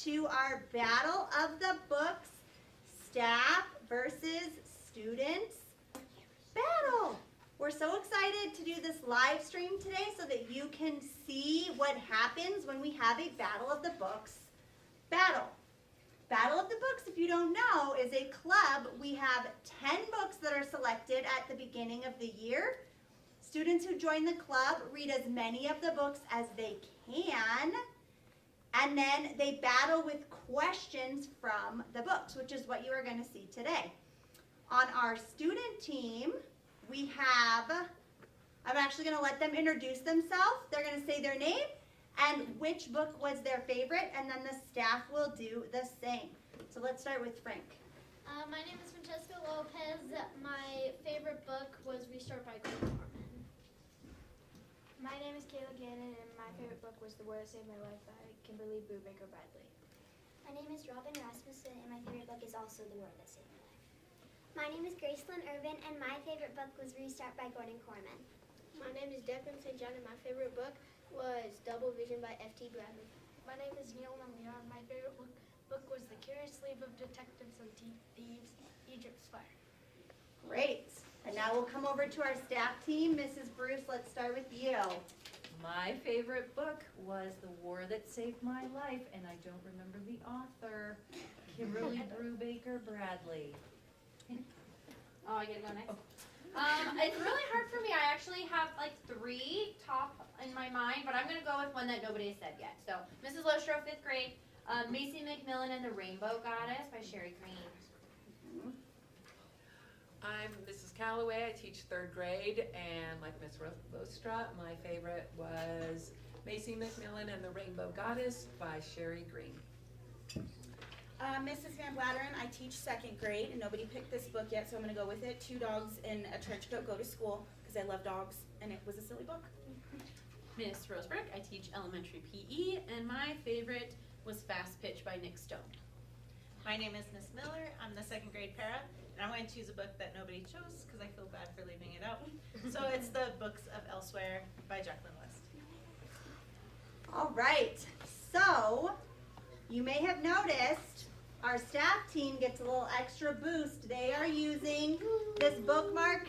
to our Battle of the Books staff versus students battle. We're so excited to do this live stream today so that you can see what happens when we have a Battle of the Books battle. Battle of the Books, if you don't know, is a club. We have 10 books that are selected at the beginning of the year. Students who join the club read as many of the books as they can, and then they battle with questions from the books, which is what you are going to see today. On our student team, we have, I'm actually going to let them introduce themselves. They're going to say their name and which book was their favorite, and then the staff will do the same. So let's start with Frank. My name is Francesca Lopez. My favorite book was Restart by Gordon Norman. My name is Kayla Gannon, and my favorite book was The War That Saved My Life by Kimberly Brubaker Bradley. My name is Robin Rasmussen, and my favorite book is also The War That Saved My Life. My name is Gracelyn Irvin, and my favorite book was Restart by Gordon Corman. My name is Declan St. John, and my favorite book was Double Vision by F.T. Bradley. My name is Neil Lamia, and my favorite book was The Curious Sleeve of Detectives and Thieves, Egypt's Fire. Great. And now we'll come over to our staff team. Mrs. Bruce, let's start with you. My favorite book was The War That Saved My Life, and I don't remember the author, Kimberly Brubaker Bradley. Oh, I gotta go next. It's really hard for me. I actually have like 3 top in my mind, but I'm gonna go with one that nobody has said yet. So, Mrs. Lostro, 5th grade, Macy McMillan and the Rainbow Goddess by Sherry Green. I'm Mrs. Calloway. I teach 3rd grade, and like Miss Lostra, my favorite was Macy McMillan and the Rainbow Goddess by Sherry Green. Mrs. Van Blatteren, I teach 2nd grade, and nobody picked this book yet, so I'm going to go with it. 2 Dogs in a Trench Coat Go to School, because I love dogs, and it was a silly book. Miss Rosebrook, I teach elementary PE, and my favorite was Fast Pitch by Nick Stone. My name is Miss Miller. I'm the 2nd grade para, and I'm going to choose a book that nobody chose because I feel bad for leaving it out. So it's The Books of Elsewhere by Jacqueline West. All right. So you may have noticed our staff team gets a little extra boost. They are using this bookmark,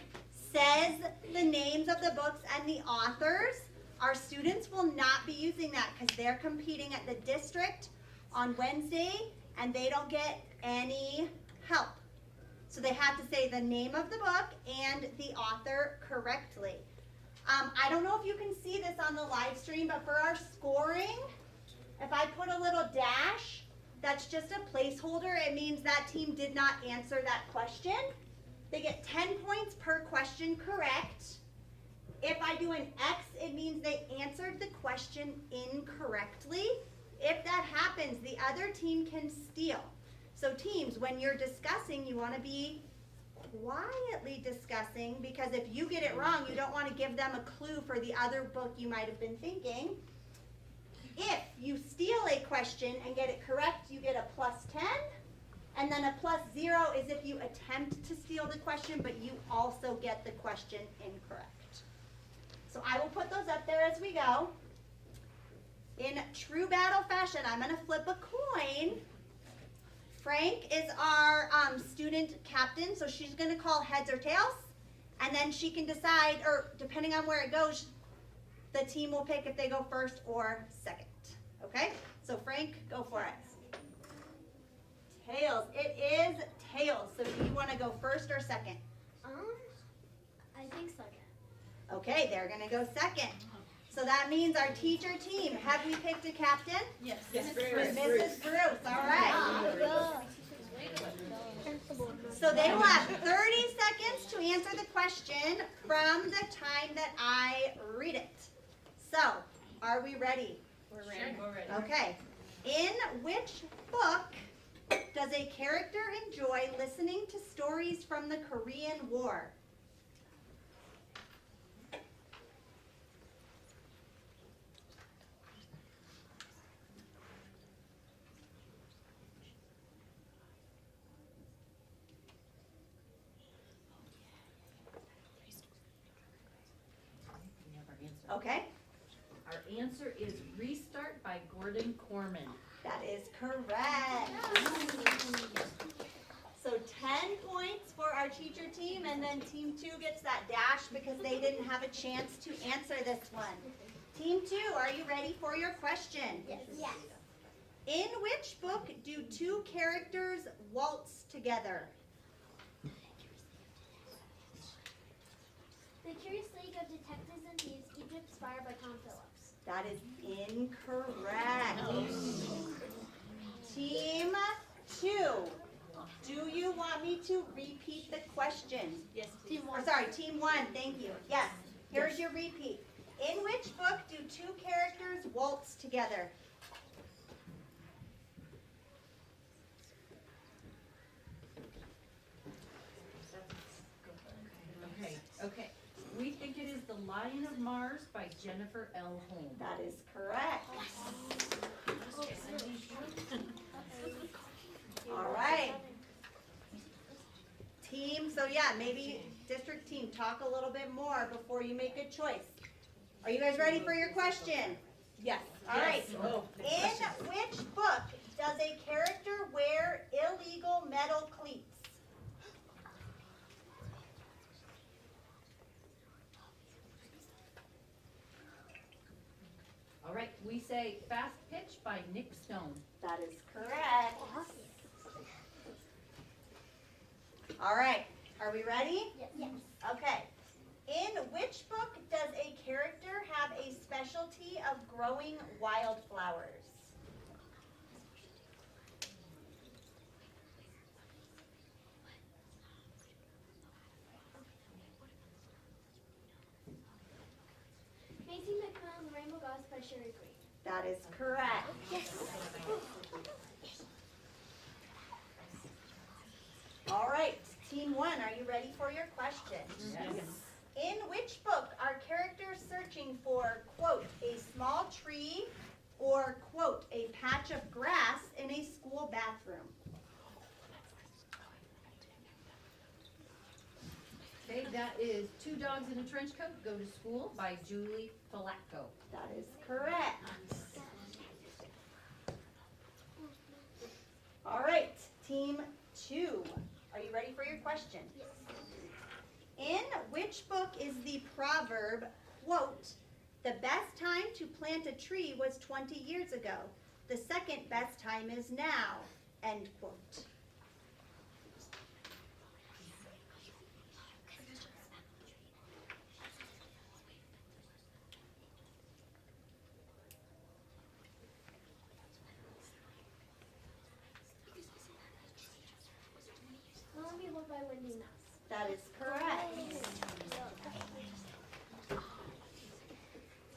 says the names of the books and the authors. Our students will not be using that because they're competing at the district on Wednesday and they don't get any help. So they have to say the name of the book and the author correctly. I don't know if you can see this on the live stream, but for our scoring, if I put a little dash, that's just a placeholder. It means that team did not answer that question. They get 10 points per question correct. If I do an X, it means they answered the question incorrectly. If that happens, the other team can steal. So teams, when you're discussing, you want to be quietly discussing, because if you get it wrong, you don't want to give them a clue for the other book you might have been thinking. If you steal a question and get it correct, you get a +10. And then a +0 is if you attempt to steal the question, but you also get the question incorrect. So I will put those up there as we go. In true battle fashion, I'm going to flip a coin. Frank is our student captain, so she's going to call heads or tails. And then she can decide, or depending on where it goes, the team will pick if they go first or second. Okay? So Frank, go for it. Tails. It is tails. So do you want to go first or second? I think second. Okay, they're going to go second. So that means our teacher team, have we picked a captain? Yes. Mrs. Bruce, all right. So they will have 30 seconds to answer the question from the time that I read it. So, are we ready? We're ready. We're ready. Okay. In which book does a character enjoy listening to stories from the Korean War? Okay. Our answer is Restart by Gordon Corman. That is correct. So 10 points for our teacher team, and then team 2 gets that dash because they didn't have a chance to answer this one. Team 2, are you ready for your question? Yes. In which book do two characters waltz together? The Curious League of Detectives and Thieves, Egypt, inspired by Tom Phillips. That is incorrect. Team 2, do you want me to repeat the question? Yes, Team 1, thank you. Yes, here's your repeat. In which book do two characters waltz together? Okay. We think it is The Lion of Mars by Jennifer L. Holmes. That is correct. All right. Team, so yeah, maybe district team, talk a little bit more before you make a choice. Are you guys ready for your question? Yes. All right. Oh, In which book does a character wear illegal metal cleats? All right, we say Fast Pitch by Nick Stone. That is correct. All right, are we ready? Yes. Okay. In which book does a character have a specialty of growing wildflowers? Macy McMillan, The Rainbow Goddess by Sherry Green. That is correct. All right, team 1, are you ready for your question? Yes. In which book are characters searching for, quote, a small tree or, quote, a patch of grass in a school bathroom? Okay, that is Two Dogs in a Trench Coat Go to School by Julie Falacco. That is correct. All right, team 2, are you ready for your question? Yes. In which book is the proverb, quote, the best time to plant a tree was 20 years ago. The second best time is now, end quote. Let Me Hold by Wendy Mouse. That is correct.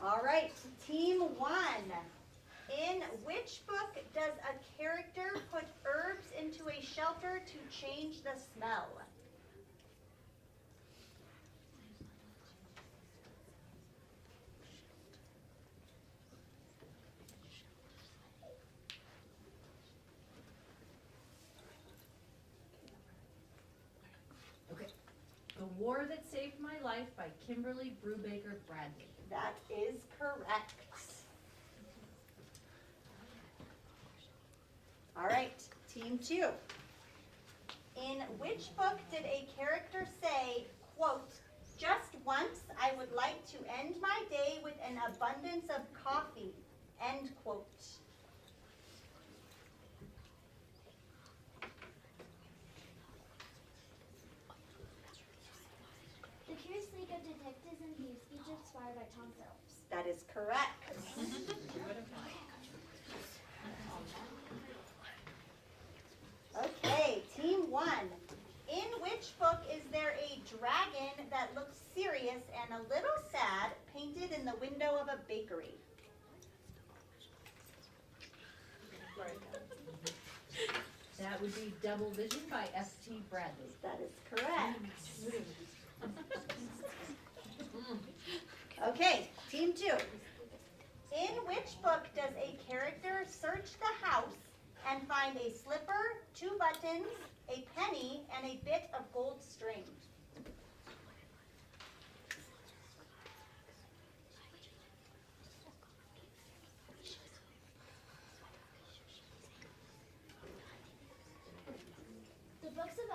All right, team 1. In which book does a character put herbs into a shelter to change the smell? Okay. The War That Saved My Life by Kimberly Brubaker Bradley. That is correct. All right, team 2. In which book did a character say, quote, just once I would like to end my day with an abundance of coffee, end quote. The Curious League of Detectives and Thieves, Egypt, inspired by Tom Phillips. That is correct. Okay, team 1. In which book is there a dragon that looks serious and a little sad painted in the window of a bakery? That would be Double Vision by S.T. Bradley. That is correct. Okay, team 2. In which book does a character search the house and find a slipper, 2 buttons, a penny, and a bit of gold string?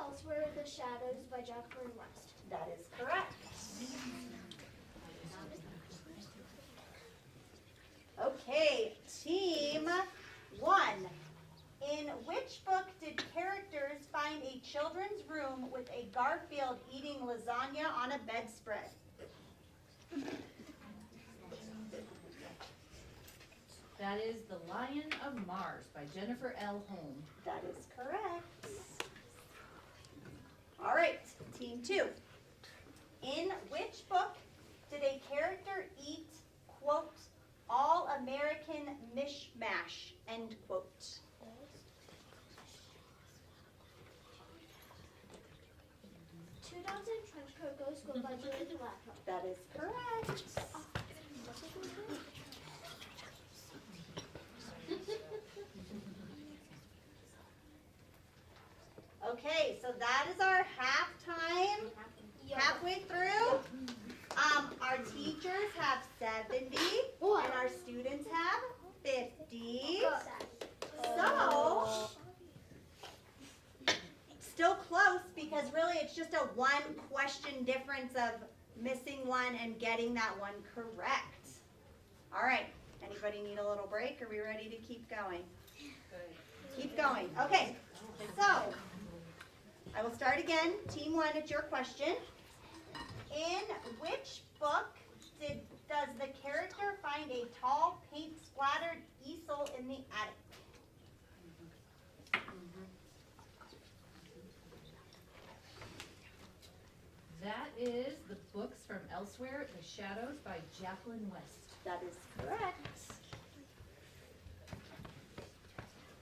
Elsewhere the Shadows by Jacqueline West. That is correct. Okay, team 1. In which book did characters find a children's room with a Garfield eating lasagna on a bedspread? That is The Lion of Mars by Jennifer L. Holm. That is correct. All right, team 2. In which book did a character eat, quote, all American mishmash, end quote? Two Dogs in a Trench Coat Go to School by Julie DeLapo. That is correct. Okay, so that is our halftime. Halfway through. Our teachers have 70 and our students have 50. So, still close because really it's just a 1 question difference of missing one and getting that one correct. All right, anybody need a little break? Are we ready to keep going? Keep going. Okay, so I will start again. Team 1, it's your question. In which book does the character find a tall, paint-splattered easel in the attic? That is The Books from Elsewhere, The Shadows by Jacqueline West. That is correct.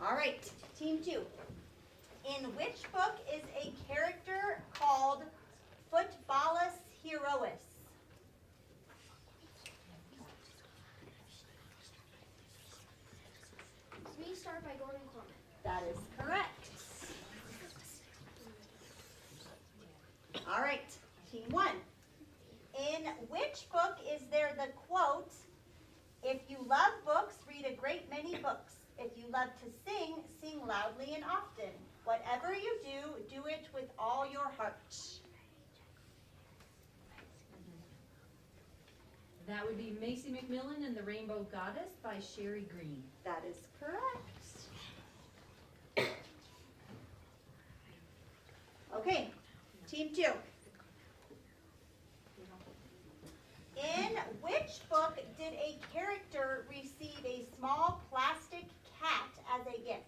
All right, team 2. In which book is a character called Footballus Herois? Restart by Gordon Corman. That is correct. All right, team 1. In which book is there the quote, if you love books, read a great many books. If you love to sing, sing loudly and often. Whatever you do, do it with all your heart. That would be Macy McMillan and the Rainbow Goddess by Sherry Green. That is correct. Okay, team 2. In which book did a character receive a small plastic cat as a gift?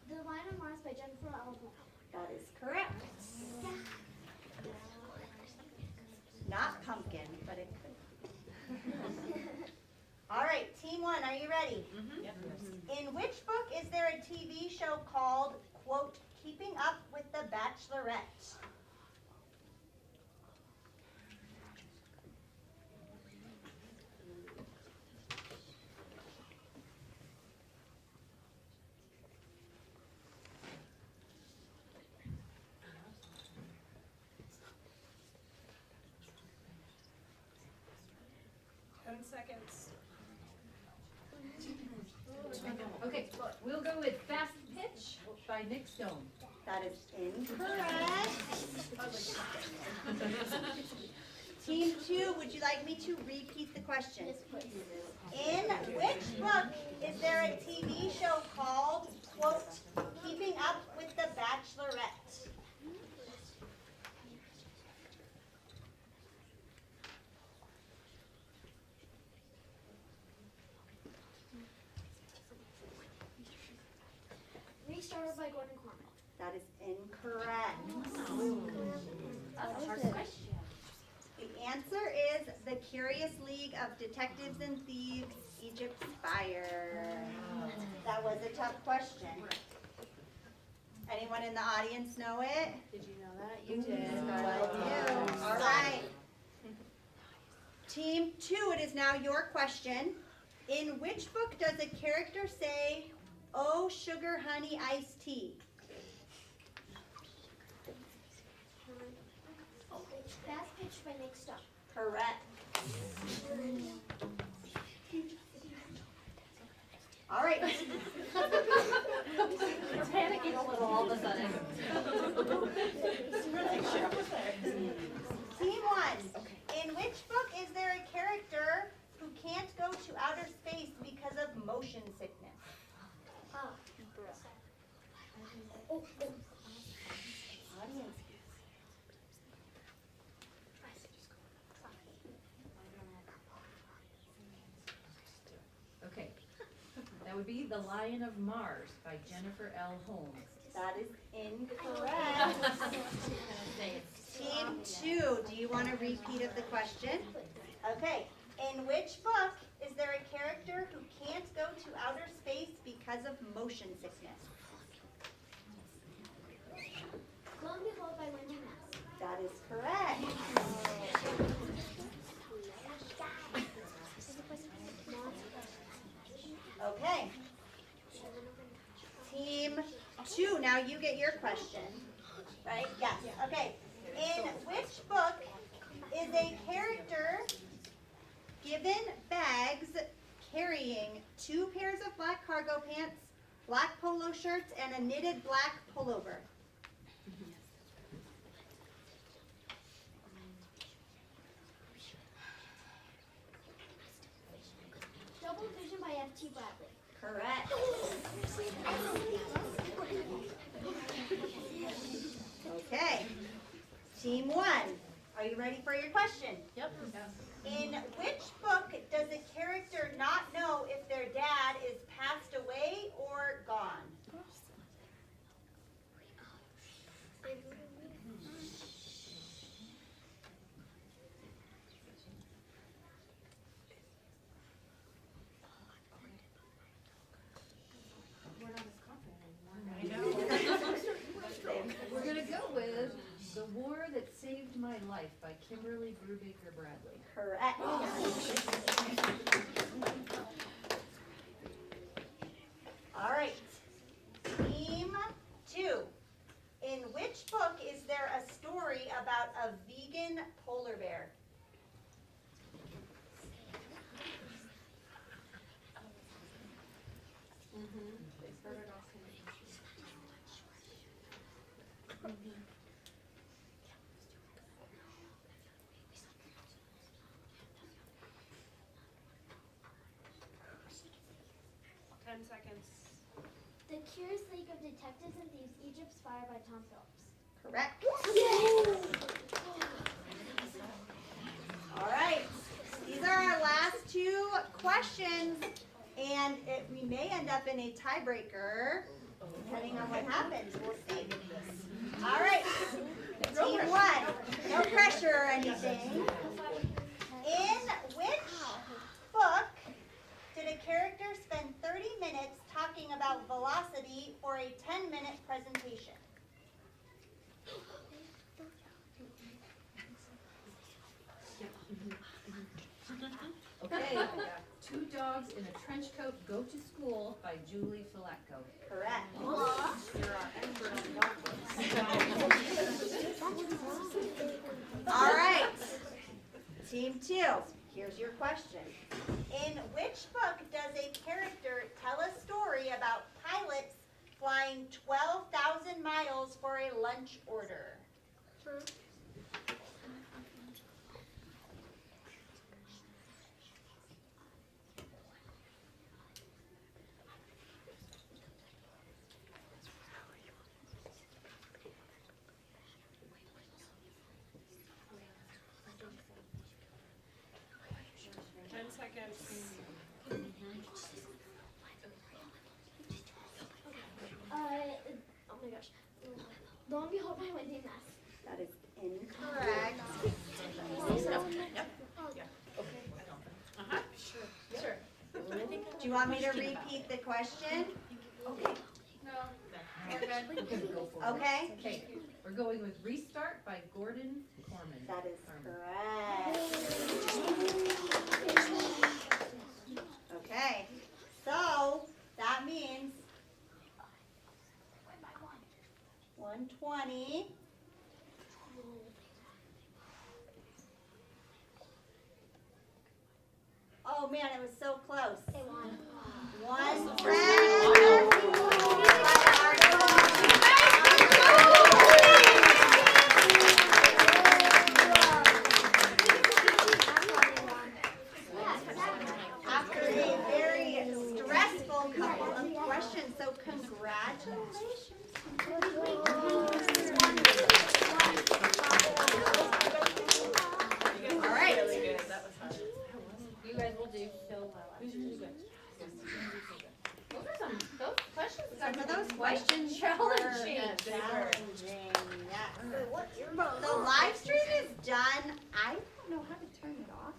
The Lion of Mars by Jennifer L. Holm. That is correct. Not pumpkin, but it could. All right, team 1, are you ready? In which book is there a TV show called, quote, Keeping Up with the Bachelorette? Seconds. Okay, we'll go with Fast Pitch by Nick Stone. That is incorrect. Team 2, would you like me to repeat the question? Yes, please. In which book is there a TV show called, quote, Keeping Up with the Bachelorette? Restarted by Gordon Corman. That is incorrect. That's a hard question. The answer is The Curious League of Detectives and Thieves, Egypt's Fire. That was a tough question. Anyone in the audience know it? Did you know that? You did. Well, you. All right. Team 2, it is now your question. In which book does a character say, "Oh, sugar, honey, iced tea"? all of a sudden. Team 1. In which book is there a character who can't go to outer space because of motion sickness? Okay, that would be The Lion of Mars by Jennifer L. Holmes. That is incorrect. Team 2, do you want a repeat of the question? Okay, in which book is there a character who can't go to outer space because of motion sickness? Lo and Behold by Wendy Mouse. That is correct. Okay. Team 2, now you get your question. Right? Yes. Okay. In which book is a character given bags carrying 2 pairs of black cargo pants, black polo shirts, and a knitted black pullover? Double Vision by F.T. Bradley. Correct. Okay. Team 1, are you ready for your question? Yep. In which book does a character not know if their dad is passed away or gone? We're gonna go with The War That Saved My Life by Kimberly Brubaker Bradley. Correct. All right. Team 2. In which book is there a story about a vegan polar bear? Seconds. The Curious League of Detectives and Thieves, Egypt's Fire by Tom Phillips. Correct. All right. These are our last 2 questions, and we may end up in a tiebreaker, depending on what happens. We'll see. All right. Team 1, no pressure or anything. In which book did a character spend 30 minutes talking about velocity for a 10-minute presentation? Okay, 2 Dogs in a Trench Coat Go to School by Julie Filatko. Correct. All right. Team 2, here's your question. In which book does a character tell a story about pilots flying 12,000 miles for a lunch order? Oh my gosh. Lo and Behold by Wendy Mouse. That is incorrect. Sure. Do you want me to repeat the question? Okay. No, we're good. Go for it. Okay. Okay, we're going with Restart by Gordon Corman. That is correct. Okay. So that means 120. Oh man, it was so close. They won. 110. challenging. Yes. The live stream is done. I don't know how to turn it off.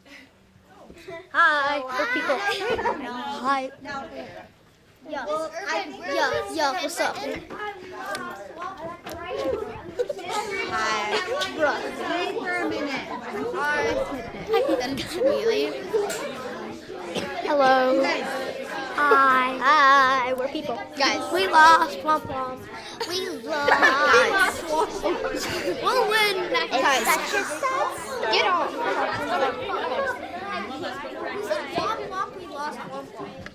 Hi, So, we're people. no. Hi. No. Yo, Well, I think what's up? Hi. Bruh. Stay for a minute. Really? Hello. Hi. Hi, we're people. Guys, we lost. Womp womp. We lost. We'll win next time. Get on. We lost. Womp womp.